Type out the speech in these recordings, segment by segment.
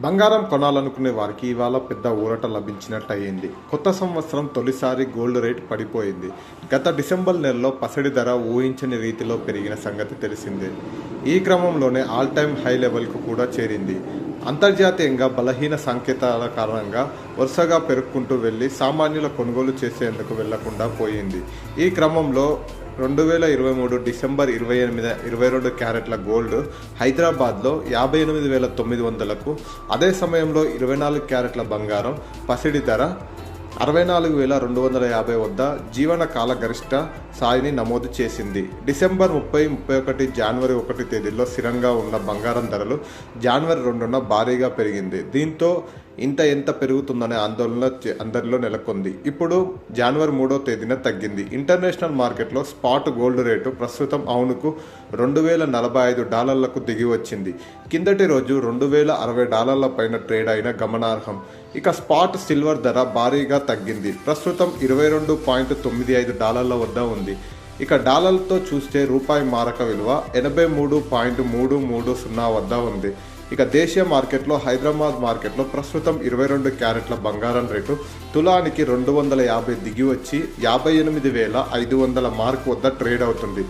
బంగారం కొనాలనుకునే వారికి ఇవాళ పెద్ద ఊరట లభించినట్టు అయ్యింది. కొత్త సంవత్సరం తొలిసారి గోల్డ్ రేట్ పడిపోయింది. గత డిసెంబర్ నెలలో పసిడి ధర ఊహించని రీతిలో పెరిగిన సంగతి తెలిసిందే. ఈ క్రమంలోనే ఆల్ టైమ్ హై లెవెల్కు కూడా చేరింది. అంతర్జాతీయంగా బలహీన సంకేతాల కారణంగా వరుసగా పెరుక్కుంటూ వెళ్లి సామాన్యుల కొనుగోలు చేసేందుకు వెళ్లకుండా పోయింది. ఈ క్రమంలో 2023 డిసెంబర్ 28 22 క్యారెట్ల గోల్డ్ హైదరాబాద్లో 58,900కు, అదే సమయంలో 24 క్యారెట్ల బంగారం పసిడి ధర 64,250 వద్ద జీవన కాల గరిష్ట స్థాయిని నమోదు చేసింది. డిసెంబర్ 30, 31, జనవరి 1 తేదీల్లో స్థిరంగా ఉన్న బంగారం ధరలు జనవరి 2న భారీగా పెరిగింది. దీంతో ఎంత పెరుగుతుందనే ఆందోళన అందరిలో నెలకొంది. ఇప్పుడు జనవరి 3వ తేదీన తగ్గింది. ఇంటర్నేషనల్ మార్కెట్లో స్పాట్ గోల్డ్ రేటు ప్రస్తుతం అవునుకు $2,045లకు దిగి వచ్చింది. కిందటి రోజు $2,060 పైన ట్రేడ్ అయిన గమనార్హం. ఇక స్పాట్ సిల్వర్ ధర భారీగా తగ్గింది. ప్రస్తుతం $22.95 వద్ద ఉంది. ఇక డాలర్తో చూస్తే రూపాయి మారక విలువ 83.330 వద్ద ఉంది. ఇక దేశీయ మార్కెట్లో హైదరాబాద్ మార్కెట్లో ప్రస్తుతం 22 క్యారెట్ల బంగారం రేటు తులానికి 250 దిగి వచ్చి 58,500 మార్క్ వద్ద ట్రేడ్ అవుతుంది.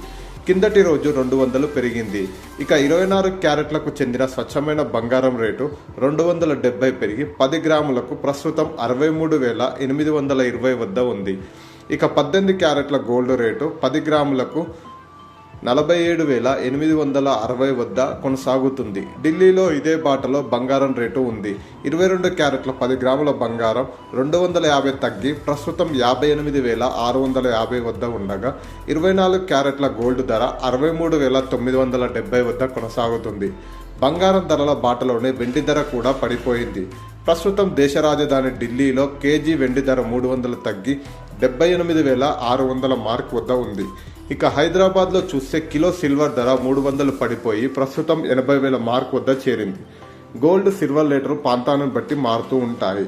కిందటి రోజు 200 పెరిగింది. ఇక 24 క్యారెట్లకు చెందిన స్వచ్ఛమైన బంగారం రేటు 270 పెరిగి 10 గ్రాములకు ప్రస్తుతం 63,820 వద్ద ఉంది. ఇక 18 క్యారెట్ల గోల్డ్ రేటు 10 గ్రాములకు 47,860 వద్ద కొనసాగుతుంది. ఢిల్లీలో ఇదే బాటలో బంగారం రేటు ఉంది. 22 క్యారెట్ల 10 గ్రాముల బంగారం 250 తగ్గి ప్రస్తుతం 58,650 వద్ద ఉండగా, 24 క్యారెట్ల గోల్డ్ ధర 63,970 వద్ద కొనసాగుతుంది. బంగారం ధరల బాటలోనే వెండి ధర కూడా పడిపోయింది. ప్రస్తుతం దేశ రాజధాని ఢిల్లీలో కేజీ వెండి ధర 300 తగ్గి 78,600 మార్క్ వద్ద ఉంది. ఇక హైదరాబాద్లో చూస్తే కిలో సిల్వర్ ధర 300 పడిపోయి ప్రస్తుతం 80,000 మార్క్ వద్ద చేరింది. గోల్డ్ సిల్వర్ రేట్లు ప్రాంతాన్ని బట్టి మారుతూ ఉంటాయి.